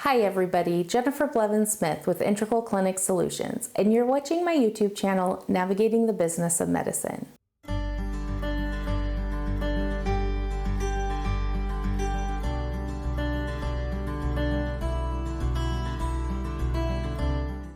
Hi everybody, Jennifer Blevins-Smith with Integral Clinic Solutions, and you're watching my YouTube channel, Navigating the Business of Medicine.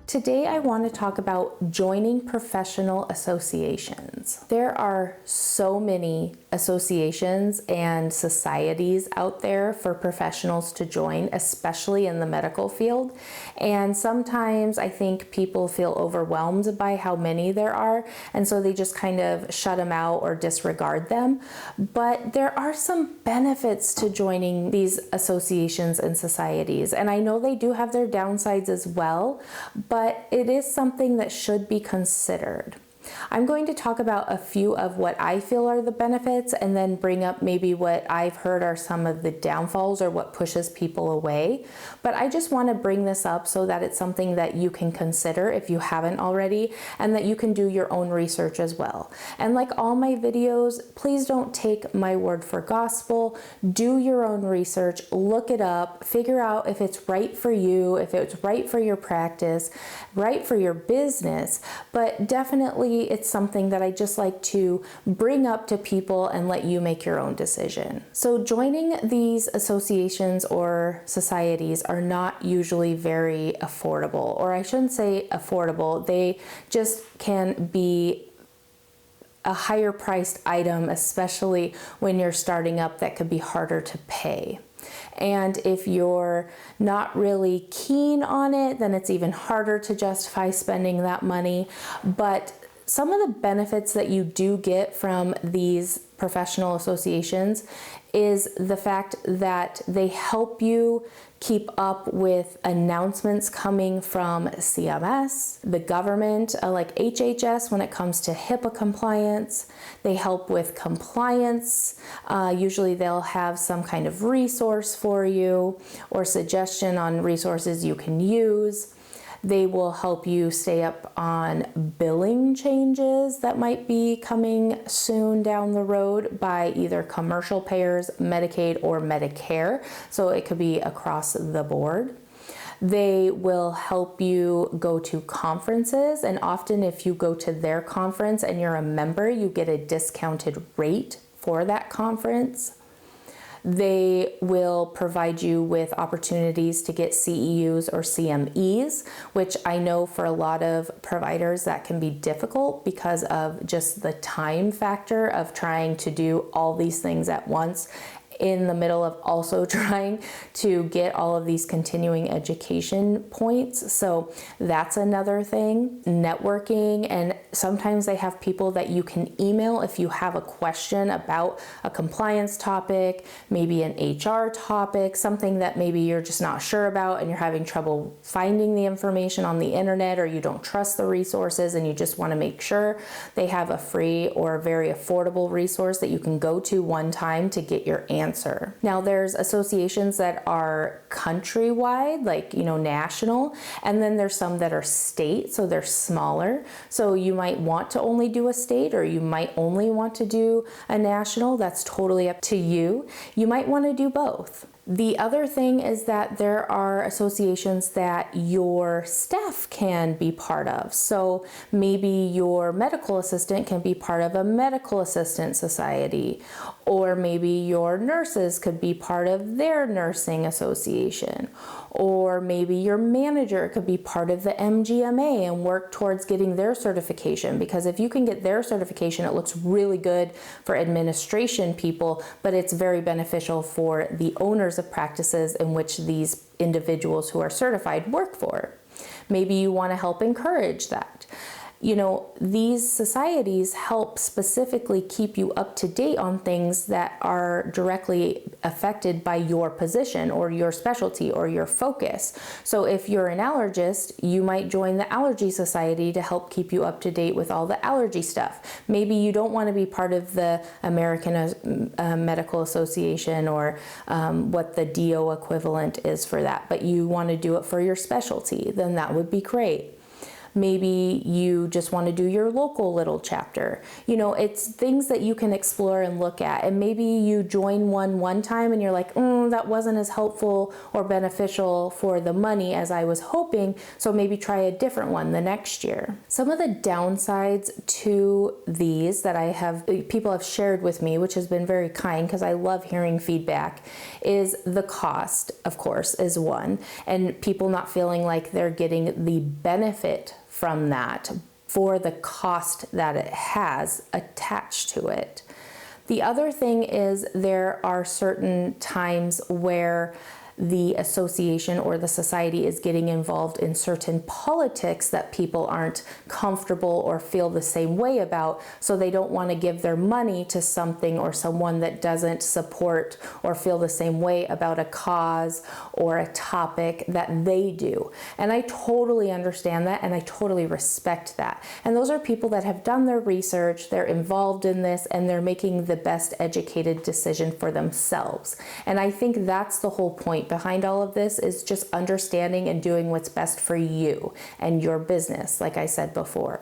Today I want to talk about joining professional associations. There are so many associations and societies out there for professionals to join, especially in the medical field. And sometimes I think people feel overwhelmed by how many there are, and so they just kind of shut them out or disregard them. But there are some benefits to joining these associations and societies, and I know they do have their downsides as well, but it is something that should be considered. I'm going to talk about a few of what I feel are the benefits and then bring up maybe what I've heard are some of the downfalls or what pushes people away. But I just want to bring this up so that it's something that you can consider if you haven't already, and that you can do your own research as well. And like all my videos, please don't take my word for gospel. Do your own research, look it up, figure out if it's right for you, if it's right for your practice, right for your business. But definitely it's something that I just like to bring up to people and let you make your own decision. So joining these associations or societies are not usually very affordable, or I shouldn't say affordable, they just can be a higher priced item, especially when you're starting up, that could be harder to pay. And if you're not really keen on it, then it's even harder to justify spending that money. But some of the benefits that you do get from these professional associations is the fact that they help you keep up with announcements coming from CMS, the government, like HHS when it comes to HIPAA compliance. They help with compliance. Usually they'll have some kind of resource for you or suggestion on resources you can use. They will help you stay up on billing changes that might be coming soon down the road by either commercial payers, Medicaid, or Medicare. So it could be across the board. They will help you go to conferences, and often if you go to their conference and you're a member, you get a discounted rate for that conference. They will provide you with opportunities to get CEUs or CMEs, which I know for a lot of providers that can be difficult because of just the time factor of trying to do all these things at once, in the middle of also trying to get all of these continuing education points. So that's another thing. Networking, and sometimes they have people that you can email if you have a question about a compliance topic, maybe an HR topic, something that maybe you're just not sure about and you're having trouble finding the information on the internet, or you don't trust the resources and you just want to make sure. They have a free or very affordable resource that you can go to one time to get your answer. Now there's associations that are countrywide, like, national, and then there's some that are state, so they're smaller. So you might want to only do a state, or you might only want to do a national. That's totally up to you. You might want to do both. The other thing is that there are associations that your staff can be part of. So maybe your medical assistant can be part of a medical assistant society, or maybe your nurses could be part of their nursing association, or maybe your manager could be part of the MGMA and work towards getting their certification, because if you can get their certification, it looks really good for administration people, but it's very beneficial for the owners of practices in which these individuals who are certified work for. Maybe you want to help encourage that. These societies help specifically keep you up to date on things that are directly affected by your position or your specialty or your focus. So if you're an allergist, you might join the Allergy Society to help keep you up to date with all the allergy stuff. Maybe you don't want to be part of the American Medical Association or what the DO equivalent is for that, but you want to do it for your specialty, then that would be great. Maybe you just want to do your local little chapter. You know, it's things that you can explore and look at. And maybe you join one time and you're like, that wasn't as helpful or beneficial for the money as I was hoping, so maybe try a different one the next year. Some of the downsides to these that people have shared with me, which has been very kind because I love hearing feedback, is the cost, of course, is one, and people not feeling like they're getting the benefit from that for the cost that it has attached to it. The other thing is there are certain times where the association or the society is getting involved in certain politics that people aren't comfortable or feel the same way about, so they don't want to give their money to something or someone that doesn't support or feel the same way about a cause or a topic that they do. And I totally understand that, and I totally respect that. And those are people that have done their research, they're involved in this, and they're making the best educated decision for themselves. And I think that's the whole point behind all of this, is just understanding and doing what's best for you and your business, like I said before.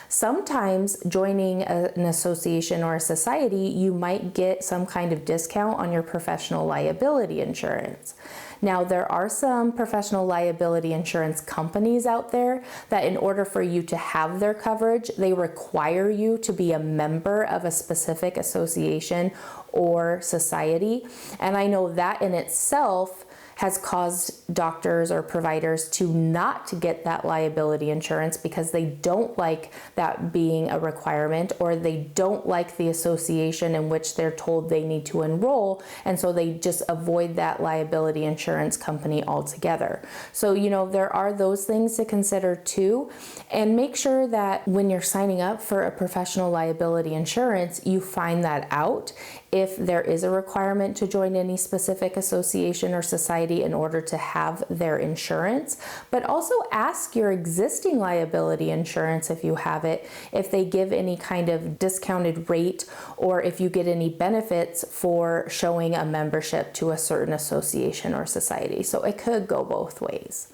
Sometimes joining an association or a society, you might get some kind of discount on your professional liability insurance. Now, there are some professional liability insurance companies out there that in order for you to have their coverage, they require you to be a member of a specific association or society. And I know that in itself has caused doctors or providers to not get that liability insurance because they don't like that being a requirement, or they don't like the association in which they're told they need to enroll, and so they just avoid that liability insurance company altogether. So, you know, there are those things to consider too, and make sure that when you're signing up for a professional liability insurance, you find that out if there is a requirement to join any specific association or society in order to have their insurance. But also ask your existing liability insurance, if you have it, if they give any kind of discounted rate or if you get any benefits for showing a membership to a certain association or society. So it could go both ways.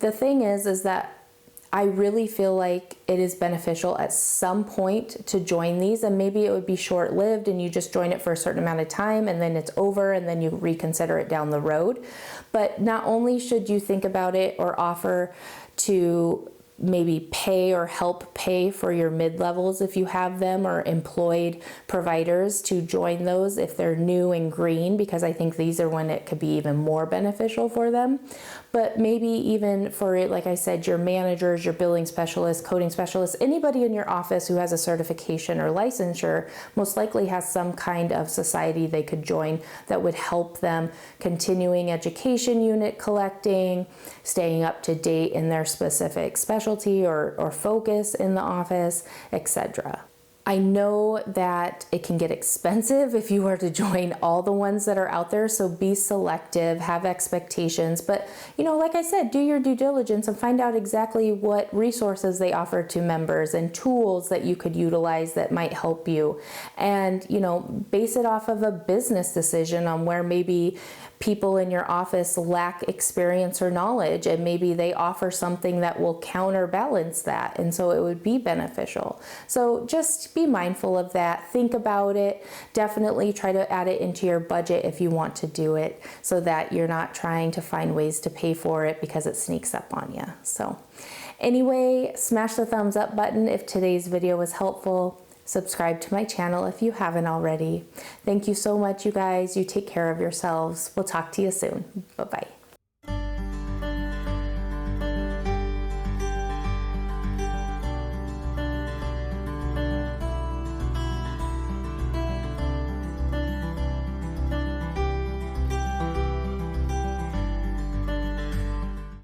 The thing is that I really feel like it is beneficial at some point to join these, and maybe it would be short-lived and you just join it for a certain amount of time and then it's over and then you reconsider it down the road. But not only should you think about it or offer to maybe pay or help pay for your mid-levels if you have them, or employed providers to join those if they're new and green, because I think these are when it could be even more beneficial for them. But maybe even for, like I said, your managers, your billing specialists, coding specialists, anybody in your office who has a certification or licensure most likely has some kind of society they could join that would help them continuing education unit collecting, staying up to date in their specific specialty or focus in the office, etc. I know that it can get expensive if you were to join all the ones that are out there, so be selective, have expectations, but you know, like I said, do your due diligence and find out exactly what resources they offer to members and tools that you could utilize that might help you, and you know, base it off of a business decision on where maybe people in your office lack experience or knowledge, and maybe they offer something that will counterbalance that, and so it would be beneficial. So just be mindful of that, think about it, definitely try to add it into your budget if you want to do it, so that you're not trying to find ways to pay for it because it sneaks up on you. So anyway, smash the thumbs up button if today's video was helpful. Subscribe to my channel if you haven't already. Thank you so much, you guys. You take care of yourselves. We'll talk to you soon. Bye-bye.